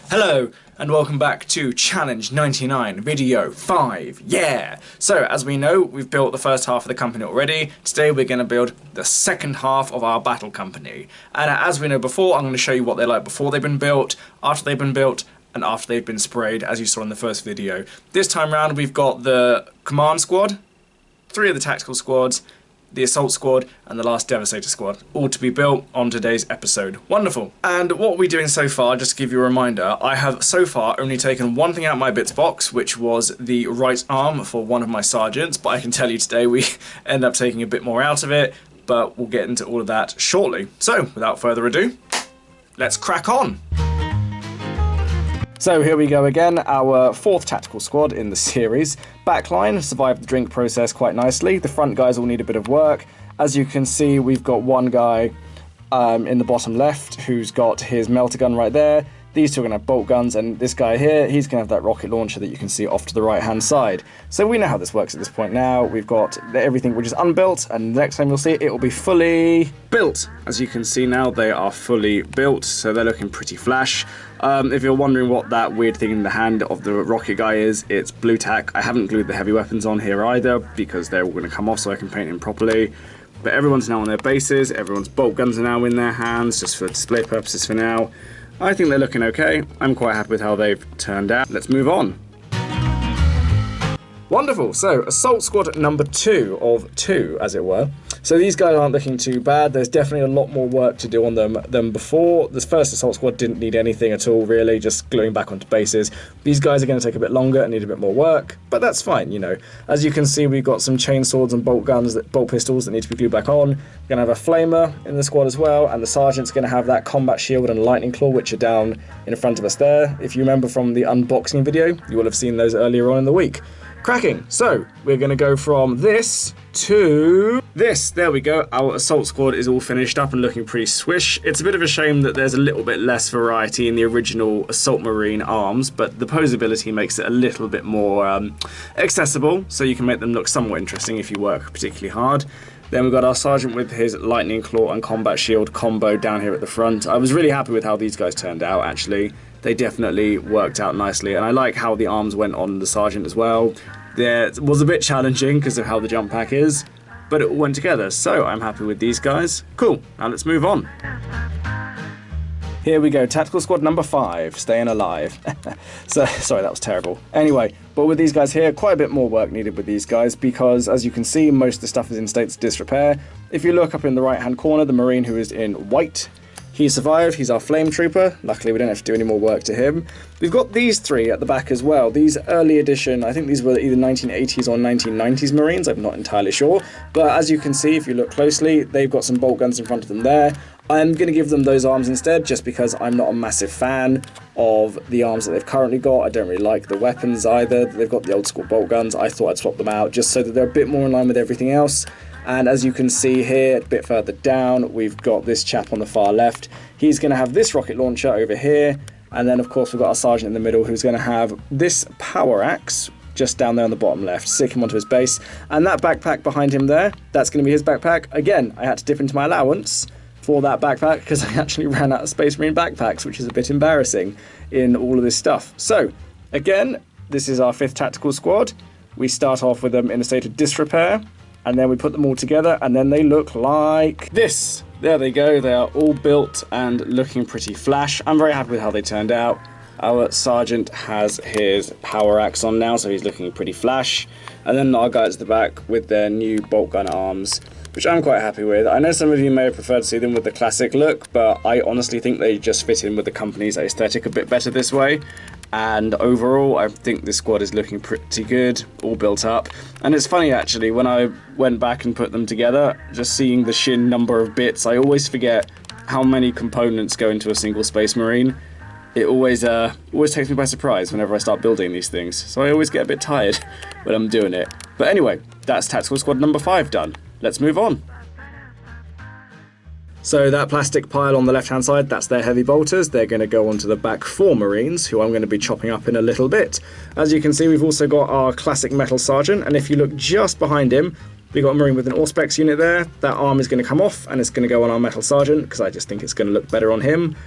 Hello and welcome back to Challenge 99 video 5, yeah! So as we know, we've built the first half of the company already. Today we're going to build the second half of our battle company. And as we know before, I'm going to show you what they're like before they've been built, after they've been built, and after they've been sprayed, as you saw in the first video. This time around we've got the command squad, 3 of the tactical squads, the assault squad, and the last devastator squad, all to be built on today's episode. Wonderful. And what we're doing so far, just to give you a reminder, I have so far only taken one thing out of my bits box, which was the right arm for one of my sergeants, but I can tell you today we end up taking a bit more out of it, but we'll get into all of that shortly. So without further ado, let's crack on. So here we go again, our 4th tactical squad in the series. Backline survived the drink process quite nicely. The front guys all need a bit of work. As you can see, we've got one guy in the bottom left who's got his melter gun right there. These two are going to have bolt guns, and this guy here, he's going to have that rocket launcher that you can see off to the right hand side. So we know how this works at this point now. We've got everything which is unbuilt, and the next time you'll see it, it will be fully built. As you can see now, they are fully built, so they're looking pretty flash. If you're wondering what that weird thing in the hand of the rocket guy is, it's blue tack. I haven't glued the heavy weapons on here either, because they're all going to come off so I can paint them properly. But everyone's now on their bases, everyone's bolt guns are now in their hands, just for display purposes for now. I think they're looking okay. I'm quite happy with how they've turned out. Let's move on. Wonderful, so assault squad number 2 of 2, as it were. So these guys aren't looking too bad. There's definitely a lot more work to do on them than before. This first assault squad didn't need anything at all, really, just gluing back onto bases. These guys are going to take a bit longer and need a bit more work, but that's fine, you know. As you can see, we've got some chainswords and bolt guns, bolt pistols that need to be glued back on. We're going to have a flamer in the squad as well, and the sergeant's going to have that combat shield and lightning claw, which are down in front of us there. If you remember from the unboxing video, you will have seen those earlier on in the week. Cracking. So we're going to go from this to this. There we go. Our assault squad is all finished up and looking pretty swish. It's a bit of a shame that there's a little bit less variety in the original assault marine arms, but the posability makes it a little bit more accessible, so you can make them look somewhat interesting if you work particularly hard. Then we've got our sergeant with his lightning claw and combat shield combo down here at the front. I was really happy with how these guys turned out, actually. They definitely worked out nicely, and I like how the arms went on the sergeant as well. It was a bit challenging because of how the jump pack is, but it all went together, so I'm happy with these guys. Cool, now let's move on. Here we go, tactical squad number 5, staying alive. Sorry, that was terrible. Anyway, but with these guys here, quite a bit more work needed with these guys, because as you can see, most of the stuff is in states of disrepair. If you look up in the right hand corner, the Marine who is in white, he survived, he's our flame trooper. Luckily we don't have to do any more work to him. We've got these 3 at the back as well. These early edition, I think these were either 1980s or 1990s Marines, I'm not entirely sure. But as you can see, if you look closely, they've got some bolt guns in front of them there. I'm going to give them those arms instead, just because I'm not a massive fan of the arms that they've currently got. I don't really like the weapons either. They've got the old school bolt guns. I thought I'd swap them out just so that they're a bit more in line with everything else. And as you can see here, a bit further down, we've got this chap on the far left. He's going to have this rocket launcher over here. And then, of course, we've got our sergeant in the middle who's going to have this power axe just down there on the bottom left. Stick him onto his base. And that backpack behind him there, that's going to be his backpack. Again, I had to dip into my allowance for that backpack because I actually ran out of Space Marine backpacks, which is a bit embarrassing in all of this stuff. So, again, this is our 5th tactical squad. We start off with them in a state of disrepair. And then we put them all together, and then they look like this. There they go, they are all built and looking pretty flash. I'm very happy with how they turned out. Our sergeant has his power axe on now, so he's looking pretty flash. And then our guys at the back with their new bolt gun arms, which I'm quite happy with. I know some of you may have preferred to see them with the classic look, but I honestly think they just fit in with the company's aesthetic a bit better this way. And overall, I think this squad is looking pretty good, all built up. And it's funny, actually, when I went back and put them together, just seeing the sheer number of bits, I always forget how many components go into a single Space Marine. It always takes me by surprise whenever I start building these things, so I always get a bit tired when I'm doing it. But anyway, that's tactical squad number 5 done. Let's move on. So that plastic pile on the left hand side, that's their heavy bolters. They're going to go onto the back 4 Marines, who I'm going to be chopping up in a little bit. As you can see, we've also got our classic metal sergeant, and if you look just behind him, we've got a Marine with an Auspex unit there. That arm is going to come off and it's going to go on our metal sergeant, because I just think it's going to look better on him.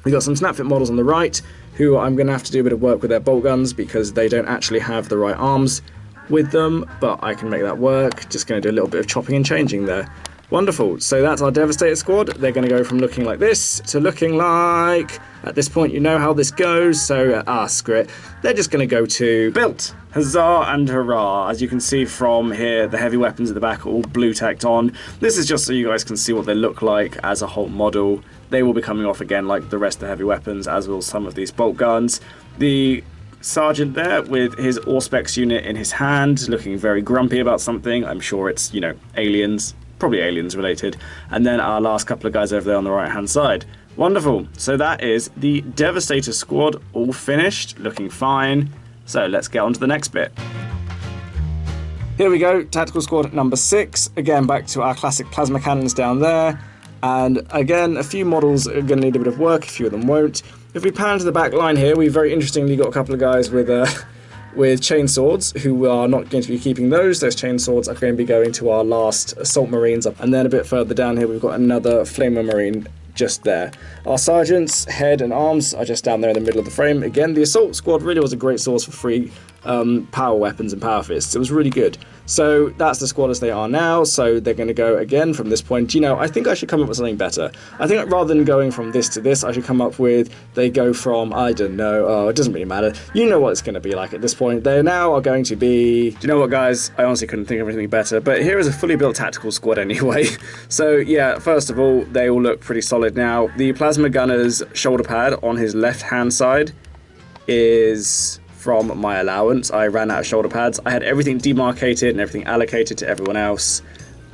We've got some snap-fit models on the right, who I'm going to have to do a bit of work with their bolt guns because they don't actually have the right arms with them, but I can make that work. Just going to do a little bit of chopping and changing there. Wonderful. So that's our Devastator squad. They're going to go from looking like this to looking like... At this point, you know how this goes, so screw it. They're just going to go to built. Huzzah and hurrah. As you can see from here, the heavy weapons at the back are all blue tacked on. This is just so you guys can see what they look like as a whole model. They will be coming off again like the rest of the heavy weapons, as will some of these bolt guns. The sergeant there with his Auspex unit in his hand, looking very grumpy about something. I'm sure it's, you know, aliens. Probably aliens related. And then our last couple of guys over there on the right hand side. Wonderful. So that is the Devastator squad all finished, looking fine. So let's get on to the next bit. Here we go, tactical squad number 6. Again, back to our classic plasma cannons down there. And again, a few models are going to need a bit of work, a few of them won't. If we pan to the back line here, we've very interestingly got a couple of guys with chain swords, who are not going to be keeping those. Those chain swords are going to be going to our last assault marines. And then a bit further down here, we've got another flamer marine just there. Our sergeant's head and arms are just down there in the middle of the frame. Again, the assault squad really was a great source for free power weapons and power fists. It was really good. So that's the squad as they are now. So they're going to go again from this point. You know, I think I should come up with something better. I think rather than going from this to this, I should come up with, they go from, I don't know, it doesn't really matter. You know what it's going to be like at this point. They now are going to be, do you know what, guys? I honestly couldn't think of anything better, but here is a fully built tactical squad anyway. So yeah, first of all, they all look pretty solid now. The plasma gunner's shoulder pad on his left-hand side is from my allowance. I ran out of shoulder pads. I had everything demarcated and everything allocated to everyone else,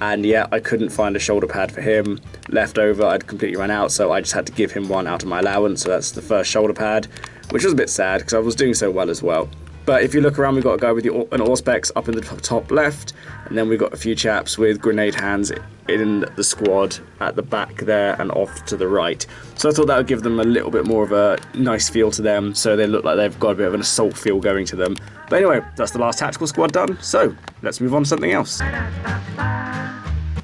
and yeah, I couldn't find a shoulder pad for him left over. I'd completely run out, so I just had to give him one out of my allowance. So that's the first shoulder pad, which was a bit sad because I was doing so well as well. But if you look around, we've got a guy with an Auspex up in the top left, and then we've got a few chaps with grenade hands in the squad at the back there and off to the right. So I thought that would give them a little bit more of a nice feel to them, so they look like they've got a bit of an assault feel going to them. But anyway, that's the last tactical squad done, so let's move on to something else.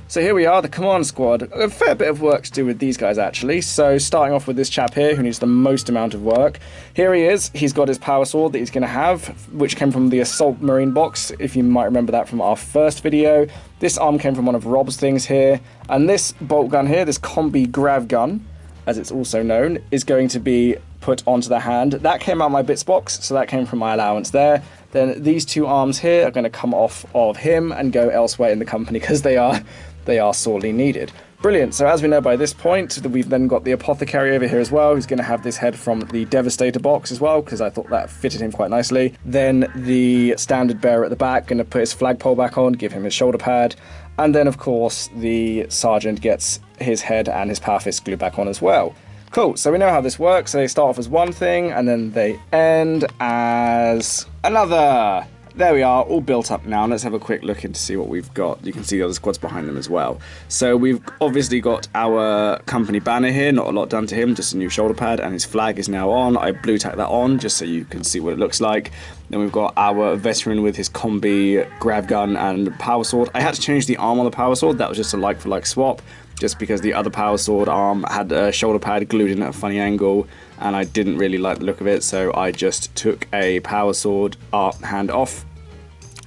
So here we are, the command squad. A fair bit of work to do with these guys actually. So starting off with this chap here who needs the most amount of work. Here he is, he's got his power sword that he's going to have, which came from the assault marine box, if you might remember that from our first video. This arm came from one of Rob's things here. And this bolt gun here, this combi grav gun, as it's also known, is going to be put onto the hand. That came out of my bits box, so that came from my allowance there. Then these two arms here are going to come off of him and go elsewhere in the company because they are sorely needed. Brilliant. So as we know by this point, we've then got the apothecary over here as well, who's going to have this head from the Devastator box as well, because I thought that fitted him quite nicely. Then the standard bearer at the back, going to put his flagpole back on, give him his shoulder pad. And then, of course, the sergeant gets his head and his power fist glued back on as well. Cool, so we know how this works. So they start off as one thing, and then they end as another. There we are, all built up now. Let's have a quick look in to see what we've got. You can see the other squads behind them as well. So we've obviously got our company banner here, not a lot done to him, just a new shoulder pad, and his flag is now on. I blue tack that on just so you can see what it looks like. Then we've got our veteran with his combi grav gun and power sword. I had to change the arm on the power sword. That was just a like for like swap, just because the other power sword arm had a shoulder pad glued in at a funny angle, and I didn't really like the look of it, so I just took a power sword hand off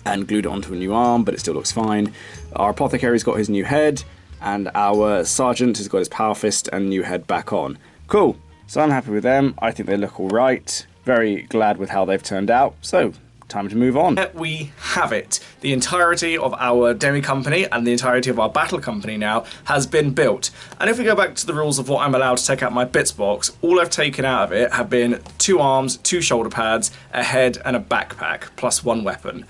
and glued it onto a new arm, but it still looks fine. Our apothecary's got his new head, and our sergeant has got his power fist and new head back on. Cool, so I'm happy with them. I think they look all right. Very glad with how they've turned out, so time to move on. We have it. The entirety of our demi company and the entirety of our battle company now has been built. And if we go back to the rules of what I'm allowed to take out my bits box, all I've taken out of it have been 2 arms, 2 shoulder pads, a head and a backpack, plus 1 weapon.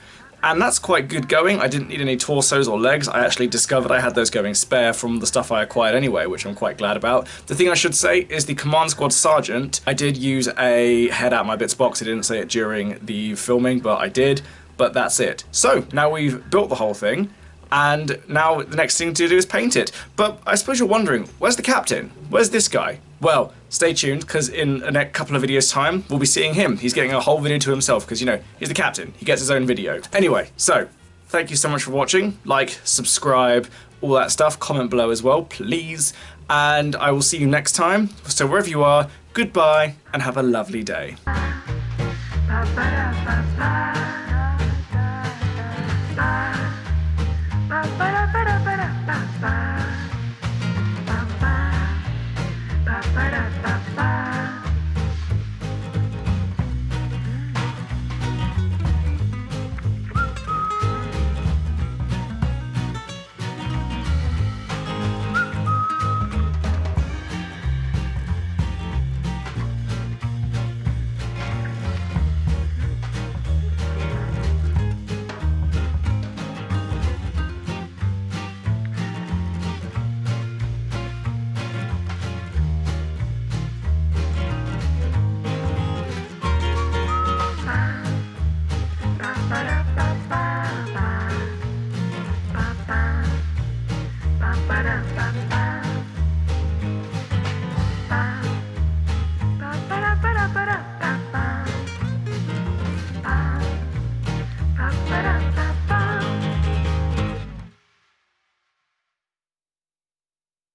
And that's quite good going. I didn't need any torsos or legs. I actually discovered I had those going spare from the stuff I acquired anyway, which I'm quite glad about. The thing I should say is the command squad sergeant, I did use a head out of my bits box. I didn't say it during the filming, but I did. But that's it. So now we've built the whole thing, and now the next thing to do is paint it. But I suppose you're wondering, where's the captain? Where's this guy? Well, stay tuned, because in a next couple of videos' time, we'll be seeing him. He's getting a whole video to himself, because, you know, he's the captain. He gets his own video. Anyway, so, thank you so much for watching. Like, subscribe, all that stuff. Comment below as well, please. And I will see you next time. So wherever you are, Goodbye and have a lovely day. Ba-ba-da-ba-ba.